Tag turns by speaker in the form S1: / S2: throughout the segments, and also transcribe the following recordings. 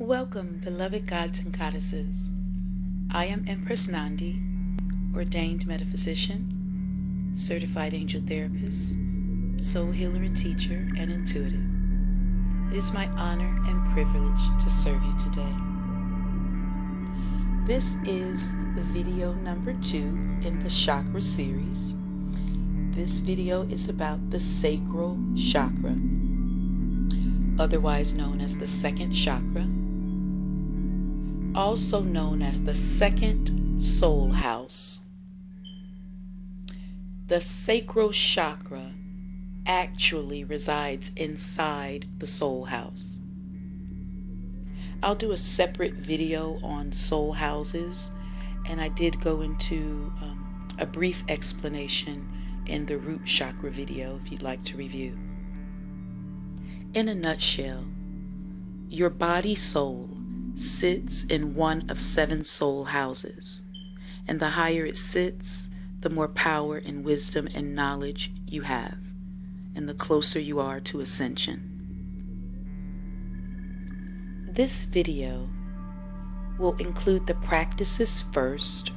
S1: Welcome, beloved gods and goddesses. I am Empress Nandi, ordained metaphysician, certified angel therapist, soul healer and teacher, and intuitive. It is my honor and privilege to serve you today. This is video number 2 in the Chakra series. This video is about the Sacral Chakra, otherwise known as the second chakra, also known as the second soul house. The Sacral Chakra actually resides inside the soul house. I'll do a separate video on soul houses, and I did go into a brief explanation in the root chakra video if you'd like to review. In a nutshell, your body soul sits in one of 7 soul houses, and the higher it sits, the more power and wisdom and knowledge you have, and the closer you are to ascension. This video will include the practices first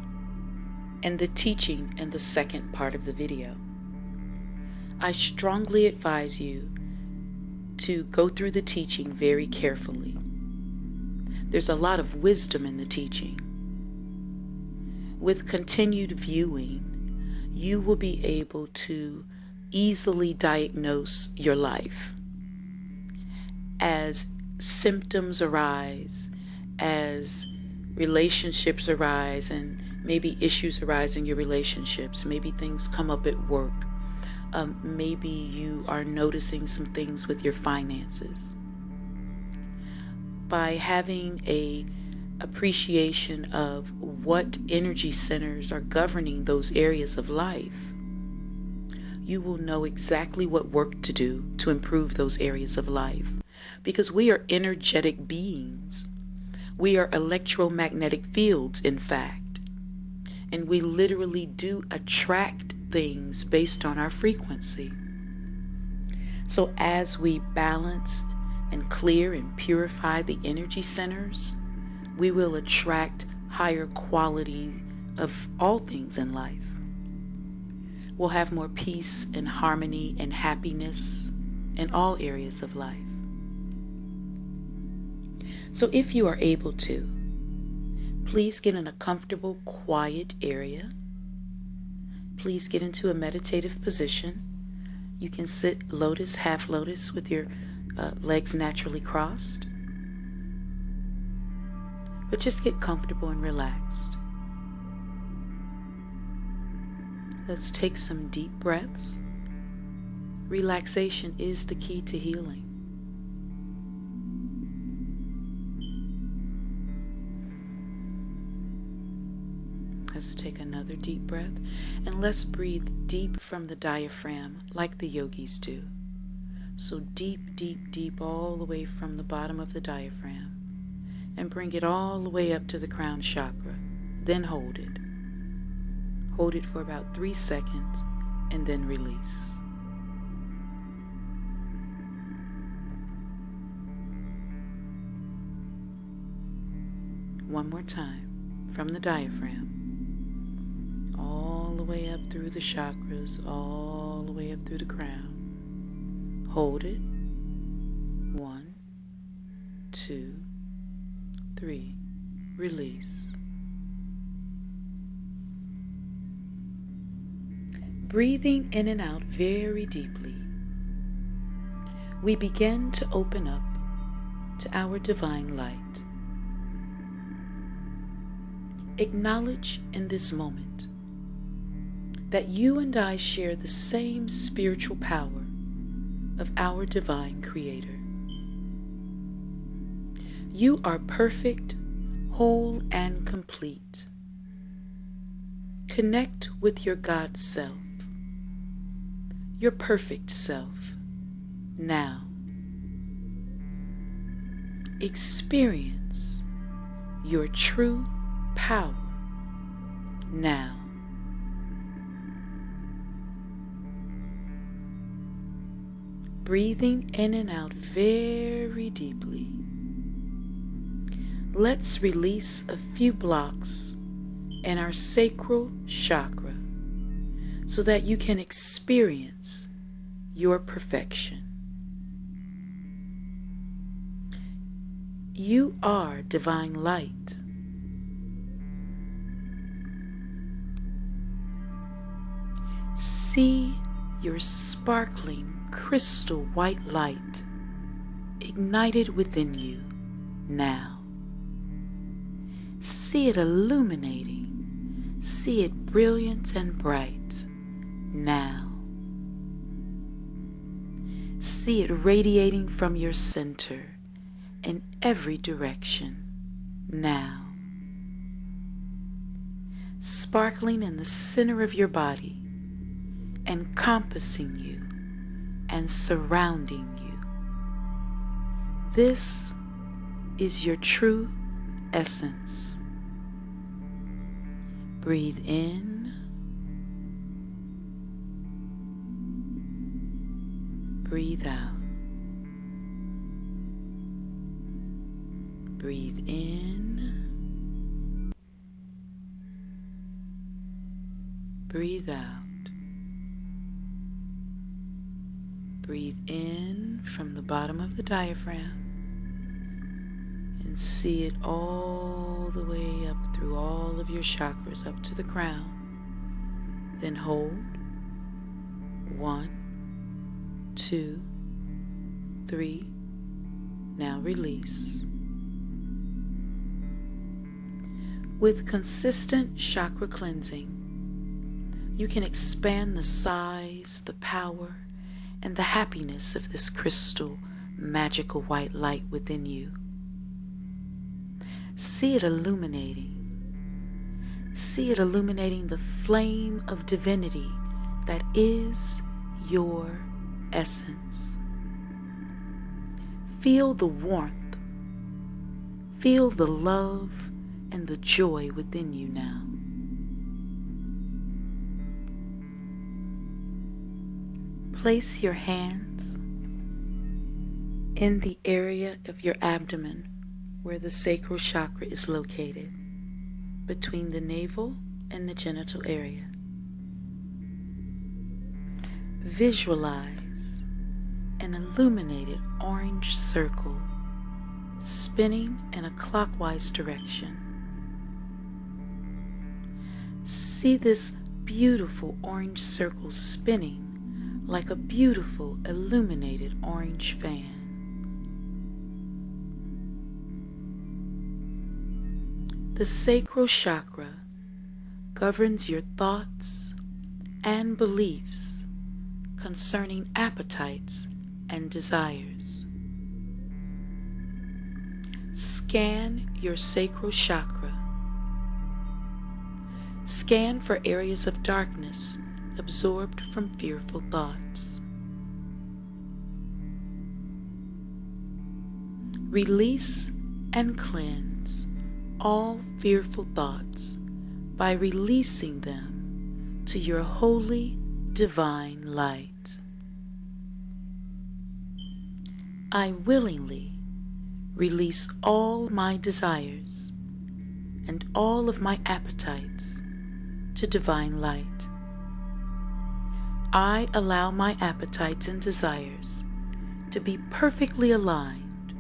S1: and the teaching in the second part of the video. I strongly advise you to go through the teaching very carefully. There's a lot of wisdom in the teaching. With continued viewing, you will be able to easily diagnose your life. As symptoms arise, as relationships arise, and maybe issues arise in your relationships, maybe things come up at work, maybe you are noticing some things with your finances. By having a appreciation of what energy centers are governing those areas of life, you will know exactly what work to do to improve those areas of life. Because we are energetic beings. We are electromagnetic fields, in fact. And we literally do attract things based on our frequency. So as we balance and clear and purify the energy centers, we will attract higher quality of all things in life. We'll have more peace and harmony and happiness in all areas of life. So if you are able to, please get in a comfortable, quiet area. Please get into a meditative position. You can sit lotus, half lotus with your legs naturally crossed. But just get comfortable and relaxed. Let's take some deep breaths. Relaxation is the key to healing. Let's take another deep breath, and let's breathe deep from the diaphragm like the yogis do. So deep, deep, deep, all the way from the bottom of the diaphragm, and bring it all the way up to the crown chakra. Then hold it. Hold it for about 3 seconds, and then release. One more time, from the diaphragm, all the way up through the chakras, all the way up through the crown. Hold it. 1, 2, 3. Release. Breathing in and out very deeply, we begin to open up to our divine light. Acknowledge in this moment that you and I share the same spiritual power of our divine Creator. You are perfect, whole, and complete. Connect with your God self, your perfect self, now. Experience your true power now. Breathing in and out very deeply. let's release a few blocks in our sacral chakra so that you can experience your perfection. You are divine light. See your sparkling crystal white light ignited within you now. See it illuminating. See it brilliant and bright now. See it radiating from your center in every direction now. Sparkling in the center of your body, encompassing you and surrounding you. This is your true essence. Breathe in. Breathe out. Breathe in. Breathe out. Breathe in from the bottom of the diaphragm and see it all the way up through all of your chakras up to the crown. Then hold. 1, 2, 3. Now release. With consistent chakra cleansing, you can expand the size, the power, and the happiness of this crystal, magical white light within you. See it illuminating. See it illuminating the flame of divinity that is your essence. Feel the warmth. Feel the love and the joy within you now. Place your hands in the area of your abdomen where the sacral chakra is located, between the navel and the genital area. Visualize an illuminated orange circle spinning in a clockwise direction. See this beautiful orange circle spinning like a beautiful illuminated orange fan. The sacral chakra governs your thoughts and beliefs concerning appetites and desires. Scan your sacral chakra. Scan for areas of darkness absorbed from fearful thoughts. Release and cleanse all fearful thoughts by releasing them to your holy divine light. I willingly release all my desires and all of my appetites to divine light. I allow my appetites and desires to be perfectly aligned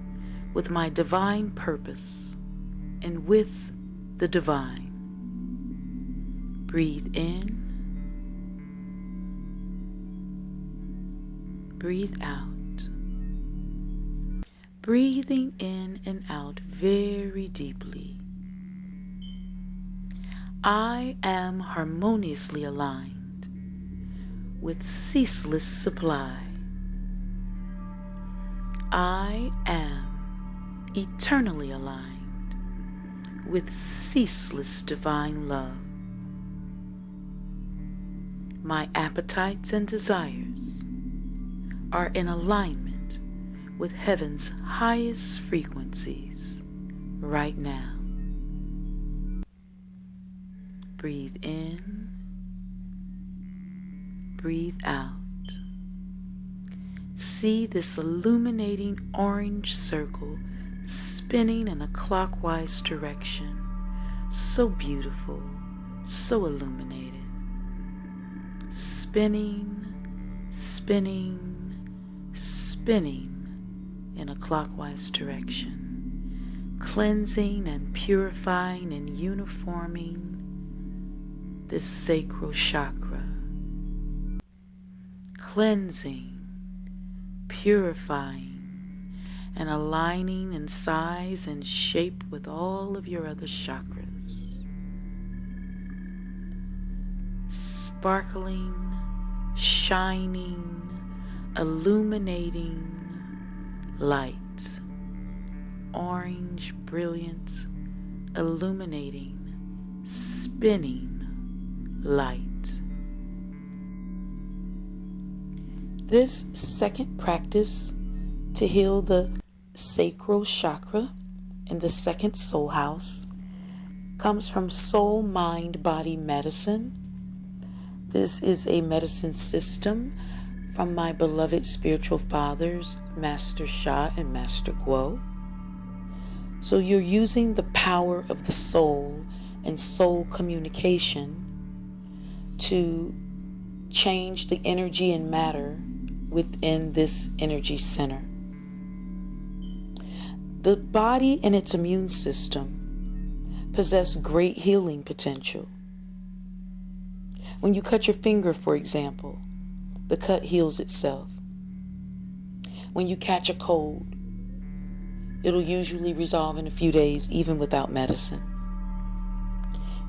S1: with my divine purpose and with the divine. Breathe in. Breathe out. Breathing in and out very deeply. I am harmoniously aligned with ceaseless supply. I am eternally aligned with ceaseless divine love. My appetites and desires are in alignment with heaven's highest frequencies right now. Breathe in. Breathe out. See this illuminating orange circle spinning in a clockwise direction. So beautiful, so illuminated. Spinning, spinning, spinning in a clockwise direction. Cleansing and purifying and uniforming this sacral chakra. Cleansing, purifying, and aligning in size and shape with all of your other chakras. Sparkling, shining, illuminating light. Orange, brilliant, illuminating, spinning light. This second practice to heal the sacral chakra in the second soul house comes from Soul Mind Body Medicine. This is a medicine system from my beloved spiritual fathers, Master Sha and Master Guo. So you're using the power of the soul and soul communication to change the energy and matter within this energy center. The body and its immune system possess great healing potential. When you cut your finger, for example, the cut heals itself. When you catch a cold, it'll usually resolve in a few days, even without medicine.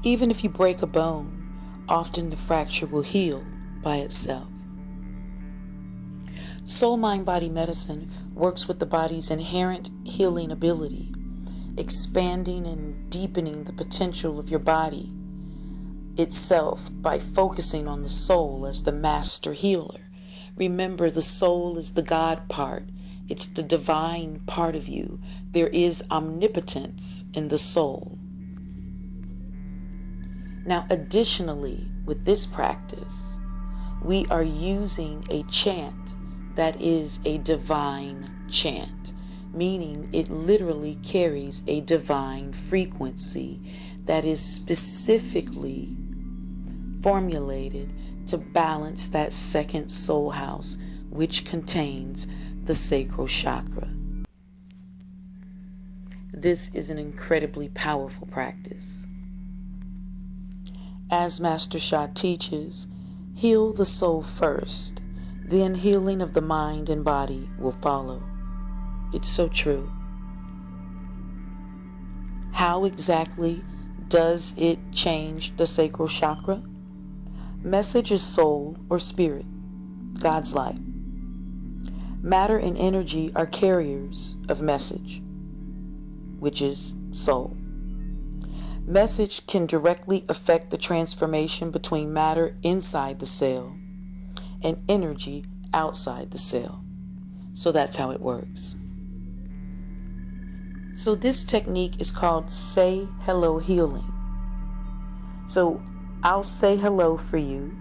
S1: Even if you break a bone, often the fracture will heal by itself. Soul Mind Body Medicine works with the body's inherent healing ability, expanding and deepening the potential of your body itself by focusing on the soul as the master healer. Remember, the soul is the God part. It's the divine part of you. There is omnipotence in the soul. Now, additionally, with this practice, we are using a chant that is a divine chant, meaning it literally carries a divine frequency that is specifically formulated to balance that second soul house, which contains the sacral chakra. This is an incredibly powerful practice. As Master Sha teaches, heal the soul first, then healing of the mind and body will follow. It's so true. How exactly does it change the sacral chakra? Message is soul or spirit, God's light. Matter and energy are carriers of message, which is soul. Message can directly affect the transformation between matter inside the cell and energy outside the cell. So that's how it works. So this technique is called Say Hello Healing. So I'll say hello for you.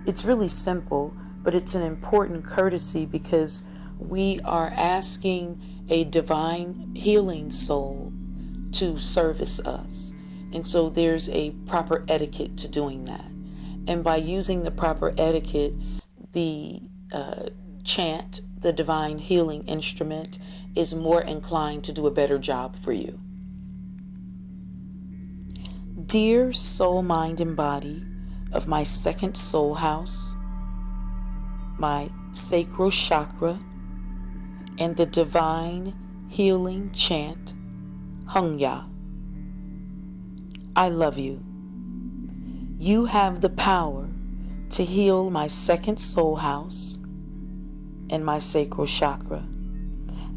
S1: It's really simple, but it's an important courtesy because we are asking a divine healing soul to service us. And so there's a proper etiquette to doing that. And by using the proper etiquette, the chant, the divine healing instrument, is more inclined to do a better job for you. Dear soul, mind, and body of my second soul house, my sacral chakra, and the divine healing chant, Hung-ya, I love you. You have the power to heal my second soul house and my sacral chakra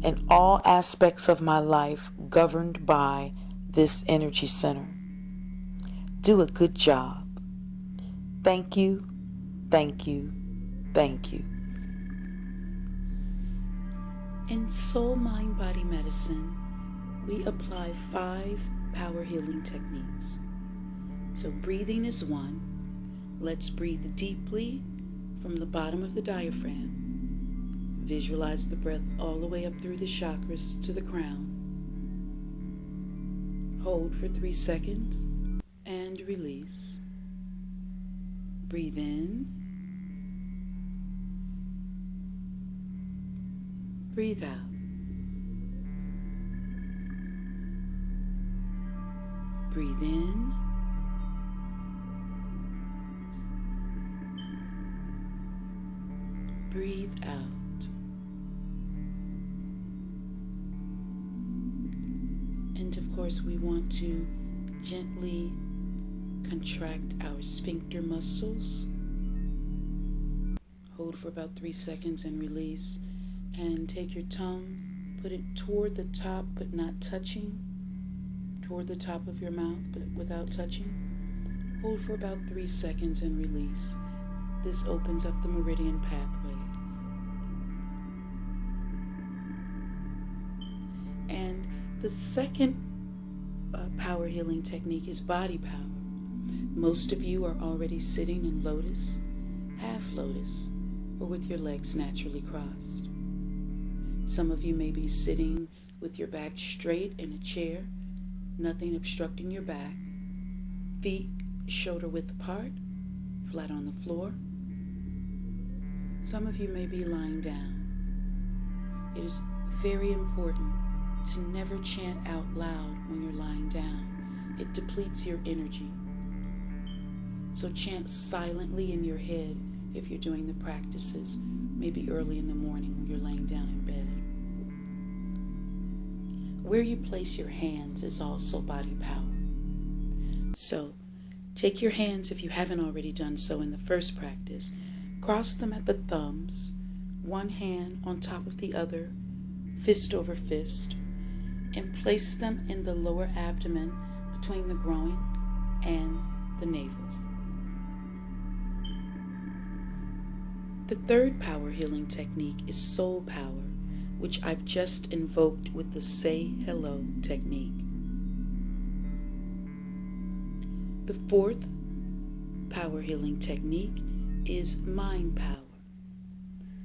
S1: and all aspects of my life governed by this energy center. Do a good job. Thank you, thank you, thank you. In Soul Mind Body Medicine, we apply 5 power healing techniques. So breathing is one. Let's breathe deeply from the bottom of the diaphragm. Visualize the breath all the way up through the chakras to the crown. Hold for 3 seconds and release. Breathe in. Breathe out. Breathe in. Breathe out. And of course, we want to gently contract our sphincter muscles. Hold for about 3 seconds and release. And take your tongue, put it toward the top but not touching, toward the top of your mouth but without touching. Hold for about 3 seconds and release. This opens up the meridian pathways. And the second power healing technique is body power. Most of you are already sitting in lotus, half lotus, or with your legs naturally crossed. Some of you may be sitting with your back straight in a chair, nothing obstructing your back, feet shoulder width apart, flat on the floor. Some of you may be lying down. It is very important to never chant out loud when you're lying down. It depletes your energy. So chant silently in your head if you're doing the practices, maybe early in the morning when you're laying down in bed. Where you place your hands is also body power. So take your hands, if you haven't already done so in the first practice, cross them at the thumbs, one hand on top of the other, fist over fist, and place them in the lower abdomen between the groin and the navel. The third power healing technique is soul power, which I've just invoked with the Say Hello technique. The fourth power healing technique is mind power.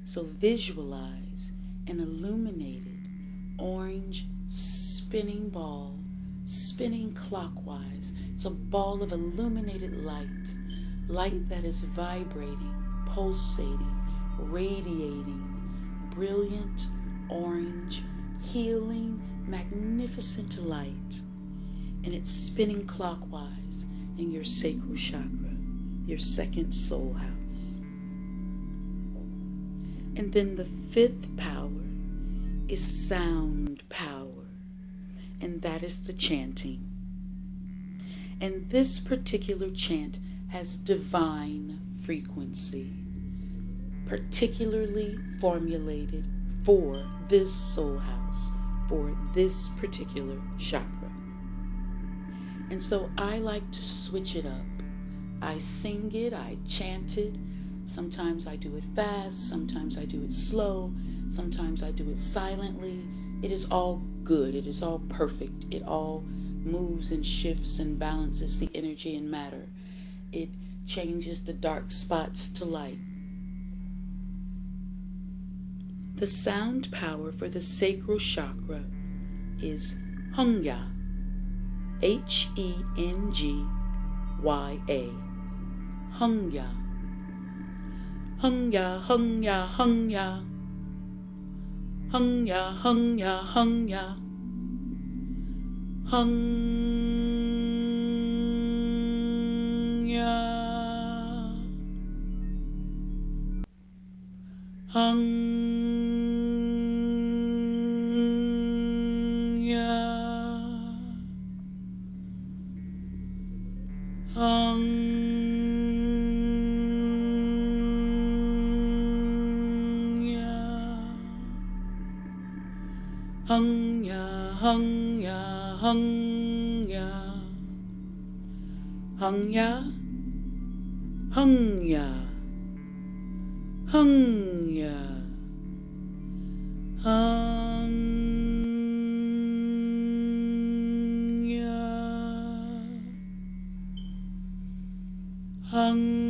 S1: So visualize an illuminated orange spinning ball, spinning clockwise. It's a ball of illuminated light that is vibrating, pulsating, radiating, brilliant, orange, healing, magnificent light. And it's spinning clockwise in your sacral chakra, your second soul house. And then the fifth power is sound power, and that is the chanting. And this particular chant has divine frequency, particularly formulated for this soul house, for this particular chakra. And so I like to switch it up. I sing it, I chant it. Sometimes I do it fast, sometimes I do it slow, sometimes I do it silently. It is all good, it is all perfect. It all moves and shifts and balances the energy and matter. It changes the dark spots to light. The sound power for the sacral chakra is Hungya, Hengya. Hungya. Hungya, Hungya, Hungya. Hungya, Hungya, Hungya. Hungya. Hungya. Hungya, Hungya, Hungya. Hungya, Hungya, Hungya. Hungya. Hungya.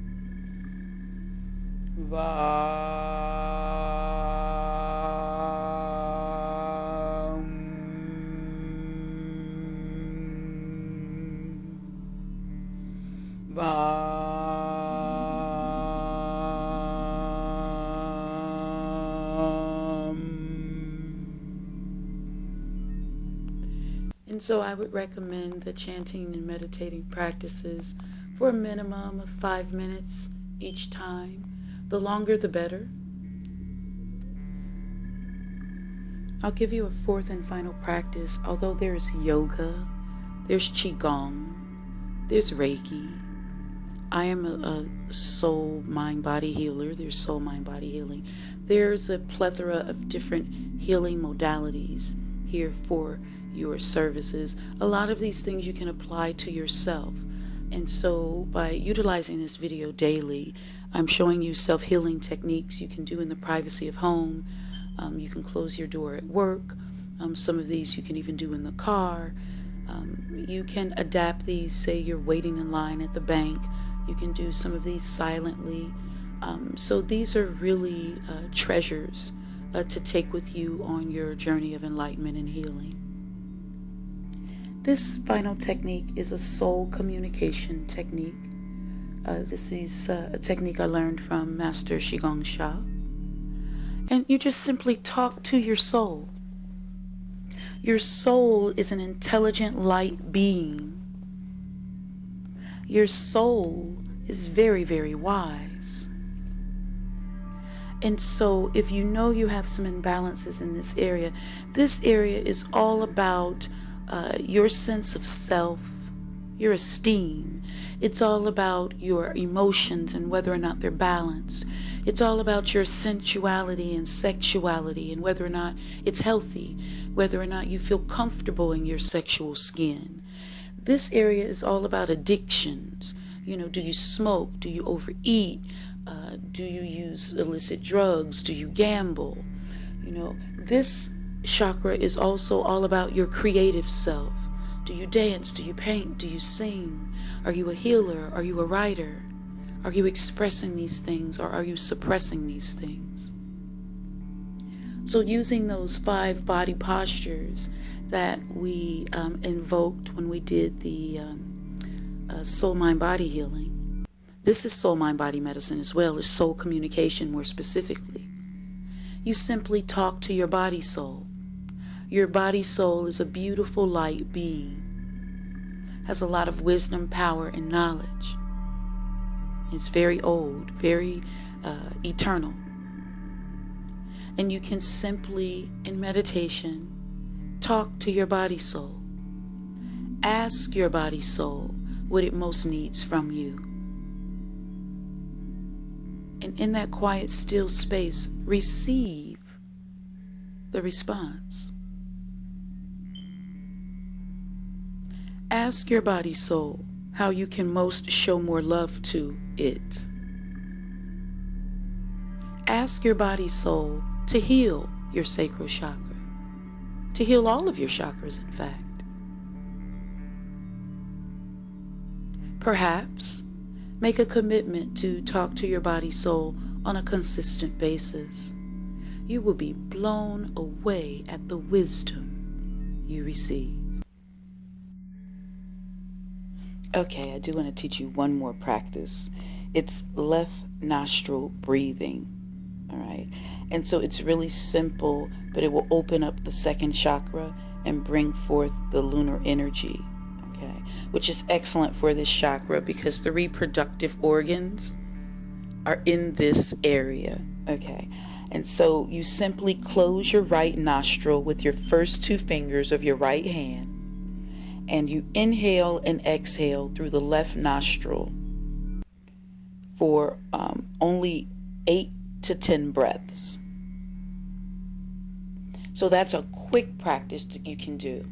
S1: And so I would recommend the chanting and meditating practices for a minimum of 5 minutes each time. The longer the better. I'll give you a fourth and final practice. Although there's yoga, there's qigong, there's Reiki. I am a soul, mind, body healer. There's soul, mind, body healing. There's a plethora of different healing modalities here for your services. A lot of these things you can apply to yourself. And so by utilizing this video daily, I'm showing you self-healing techniques you can do in the privacy of home. You can close your door at work. Some of these you can even do in the car. You can adapt these, say you're waiting in line at the bank. You can do some of these silently. So these are really treasures to take with you on your journey of enlightenment and healing. This final technique is a soul communication technique. This is a technique I learned from Master Qigong Sha. And you just simply talk to your soul. Your soul is an intelligent light being. Your soul is very, very wise. And so if you know you have some imbalances in this area is all about your sense of self, your esteem. It's all about your emotions and whether or not they're balanced. It's all about your sensuality and sexuality and whether or not it's healthy, whether or not you feel comfortable in your sexual skin. This area is all about addictions. Do you smoke? Do you overeat? Do you use illicit drugs? Do you gamble? This chakra is also all about your creative self. Do you dance? Do you paint? Do you sing? Are you a healer? Are you a writer? Are you expressing these things or are you suppressing these things? So using those 5 body postures that we invoked when we did the soul, mind, body healing. This is soul, mind, body medicine as well as soul communication more specifically. You simply talk to your body soul. Your body soul is a beautiful light being, has a lot of wisdom, power, and knowledge. It's very old, very eternal. And you can simply, in meditation, talk to your body soul. Ask your body soul what it most needs from you. And in that quiet, still space, receive the response. Ask your body soul how you can most show more love to it. Ask your body soul to heal your sacral chakra, to heal all of your chakras, in fact. Perhaps make a commitment to talk to your body soul on a consistent basis. You will be blown away at the wisdom you receive. Okay, I do want to teach you one more practice. It's left nostril breathing. All right. And so it's really simple, but it will open up the second chakra and bring forth the lunar energy. Okay. Which is excellent for this chakra because the reproductive organs are in this area. Okay. And so you simply close your right nostril with your first 2 fingers of your right hand. And you inhale and exhale through the left nostril for only 8 to 10 breaths. So that's a quick practice that you can do.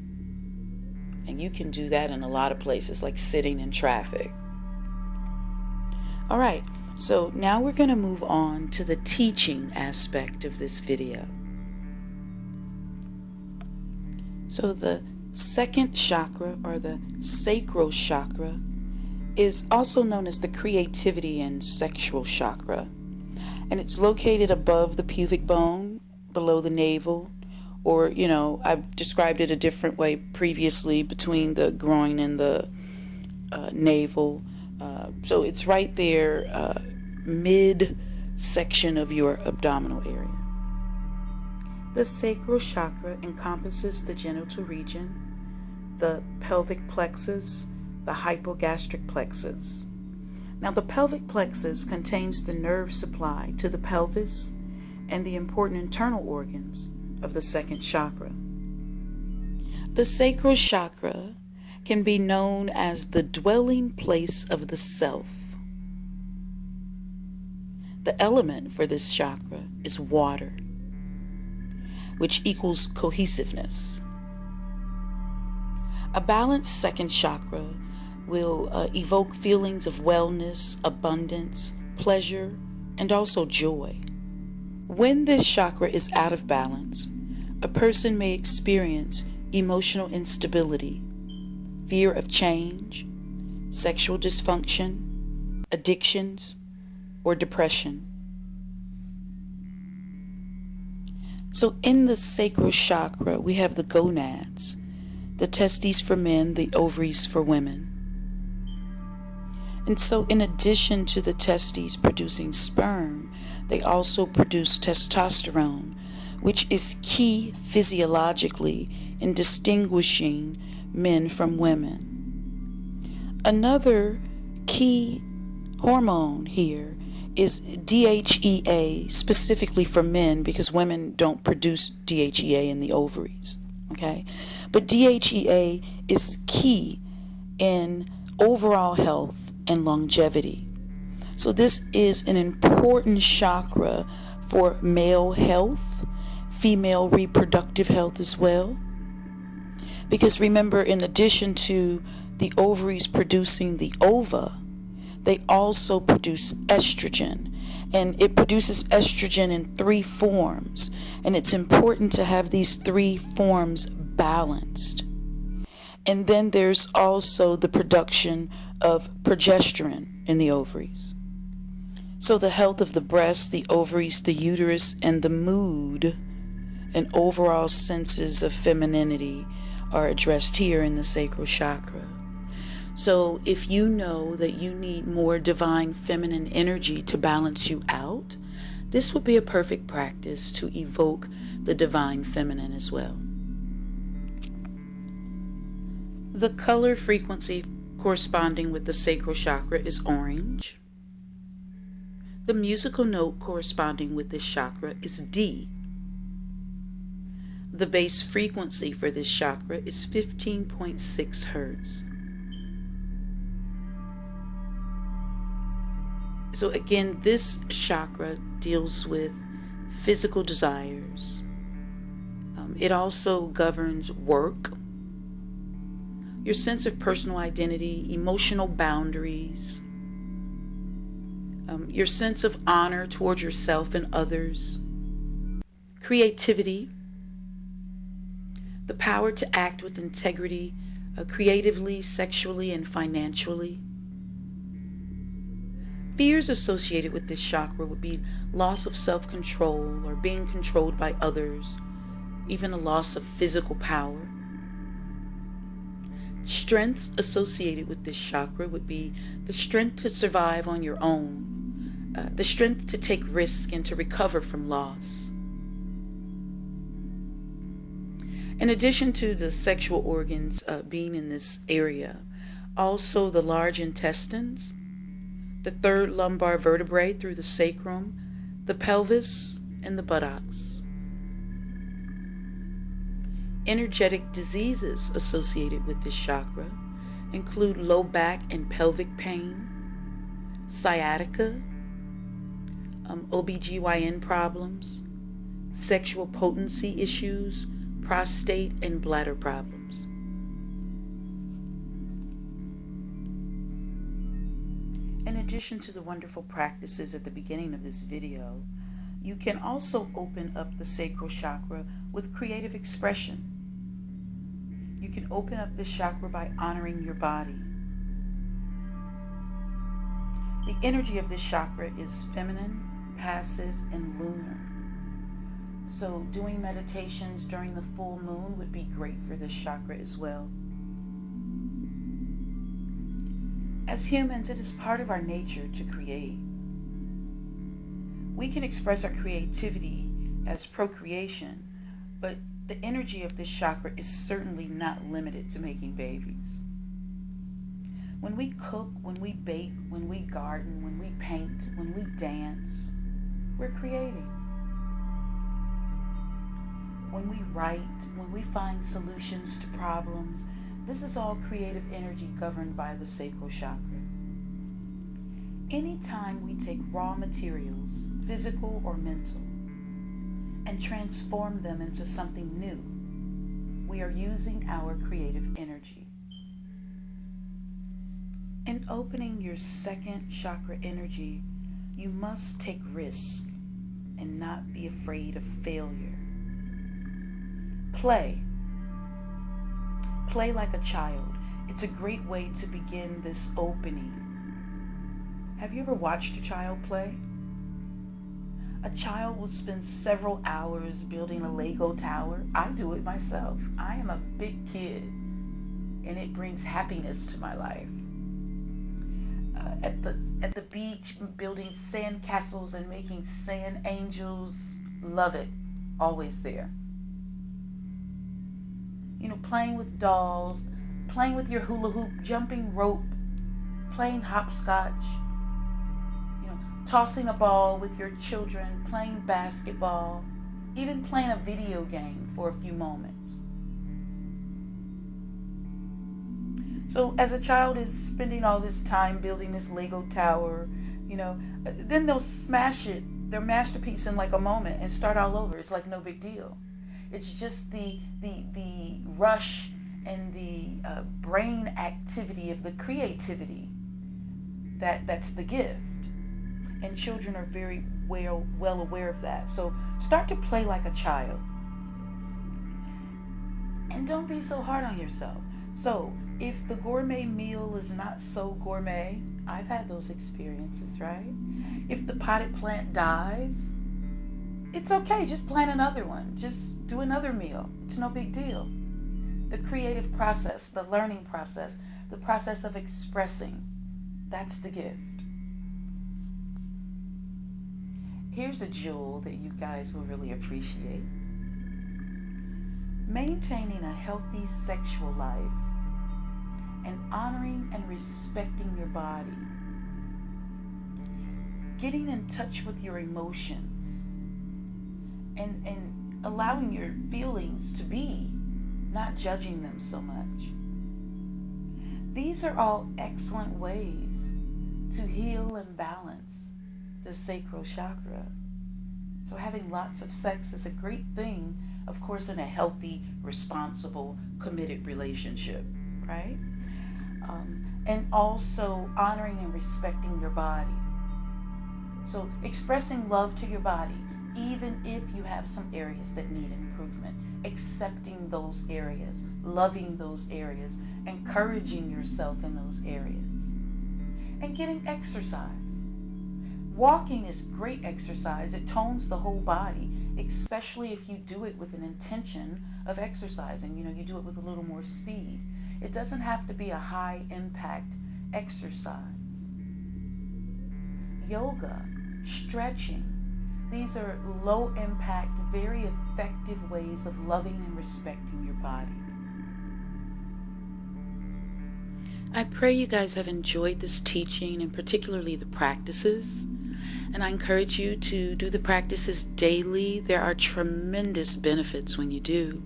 S1: And you can do that in a lot of places, like sitting in traffic. All right, so now we're going to move on to the teaching aspect of this video. So the second chakra, or the sacral chakra, is also known as the creativity and sexual chakra. And it's located above the pubic bone, below the navel, or, I've described it a different way previously, between the groin and the navel. So it's right there, mid-section of your abdominal area. The sacral chakra encompasses the genital region, the pelvic plexus, the hypogastric plexus. Now, the pelvic plexus contains the nerve supply to the pelvis and the important internal organs of the second chakra. The sacral chakra can be known as the dwelling place of the self. The element for this chakra is water, which equals cohesiveness. A balanced second chakra will evoke feelings of wellness, abundance, pleasure, and also joy. When this chakra is out of balance, a person may experience emotional instability, fear of change, sexual dysfunction, addictions, or depression. So in the sacral chakra, we have the gonads, the testes for men, the ovaries for women. And so in addition to the testes producing sperm, they also produce testosterone, which is key physiologically in distinguishing men from women. Another key hormone here is DHEA, specifically for men, because women don't produce DHEA in the ovaries. Okay? But DHEA is key in overall health and longevity. So this is an important chakra for male health, female reproductive health as well. Because remember, in addition to the ovaries producing the ova, they also produce estrogen. And it produces estrogen in 3 forms. And it's important to have these 3 forms balanced. And then there's also the production of progesterone in the ovaries. So the health of the breast, the ovaries, the uterus, and the mood and overall senses of femininity are addressed here in the sacral chakra. So if you know that you need more divine feminine energy to balance you out, this would be a perfect practice to evoke the divine feminine as well. The color frequency corresponding with the sacral chakra is orange. The musical note corresponding with this chakra is D. The base frequency for this chakra is 15.6 hertz. So again, this chakra deals with physical desires. It also governs work, your sense of personal identity, emotional boundaries, your sense of honor towards yourself and others, creativity, the power to act with integrity, creatively, sexually, and financially. Fears associated with this chakra would be loss of self-control or being controlled by others, even a loss of physical power. Strengths associated with this chakra would be the strength to survive on your own, the strength to take risk and to recover from loss. In addition to the sexual organs being in this area, also the large intestines, the 3rd lumbar vertebrae through the sacrum, the pelvis, and the buttocks. Energetic diseases associated with this chakra include low back and pelvic pain, sciatica, OBGYN problems, sexual potency issues, prostate and bladder problems. In addition to the wonderful practices at the beginning of this video, you can also open up the sacral chakra with creative expression. You can open up this chakra by honoring your body. The energy of this chakra is feminine, passive, and lunar. So doing meditations during the full moon would be great for this chakra as well. As humans, it is part of our nature to create. We can express our creativity as procreation, but the energy of this chakra is certainly not limited to making babies. When we cook, when we bake, when we garden, when we paint, when we dance, we're creating. When we write, when we find solutions to problems, this is all creative energy governed by the sacral chakra. Anytime we take raw materials, physical or mental, and transform them into something new, we are using our creative energy. In opening your second chakra energy, you must take risk and not be afraid of failure. Play. Play like a child. It's a great way to begin this opening. Have you ever watched a child play? A child will spend several hours building a Lego tower. I do it myself. I am a big kid, and it brings happiness to my life. At the beach, building sand castles and making sand angels. Love it. Always there. Playing with dolls, playing with your hula hoop, jumping rope, playing hopscotch, tossing a ball with your children, playing basketball, even playing a video game for a few moments. So as a child is spending all this time building this Lego tower, then they'll smash it, their masterpiece, in like a moment and start all over. It's like no big deal. It's just the rush and the brain activity of the creativity that's the gift. And children are very well aware of that. So start to play like a child. And don't be so hard on yourself. So if the gourmet meal is not so gourmet, I've had those experiences, right? If the potted plant dies, it's okay. Just plant another one. Just do another meal. It's no big deal. The creative process, the learning process, the process of expressing, that's the gift. Here's a jewel that you guys will really appreciate. Maintaining a healthy sexual life and honoring and respecting your body. Getting in touch with your emotions and allowing your feelings to be, not judging them so much. These are all excellent ways to heal and balance the sacral chakra. So having lots of sex is a great thing, of course, in a healthy, responsible, committed relationship, right? And also honoring and respecting your body. So expressing love to your body, even if you have some areas that need improvement, accepting those areas, loving those areas, encouraging yourself in those areas, and getting exercise. Walking is great exercise. It tones the whole body, especially if you do it with an intention of exercising. You do it with a little more speed. It doesn't have to be a high impact exercise. Yoga, stretching, these are low impact, very effective ways of loving and respecting your body. I pray you guys have enjoyed this teaching, and particularly the practices. And I encourage you to do the practices daily. There are tremendous benefits when you do.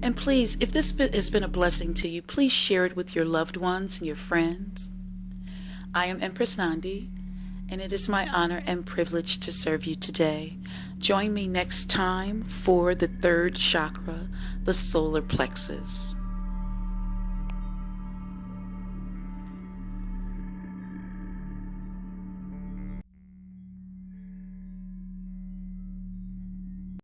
S1: And please, if this has been a blessing to you, please share it with your loved ones and your friends. I am Empress Nandi, and it is my honor and privilege to serve you today. Join me next time for the third chakra, the solar plexus.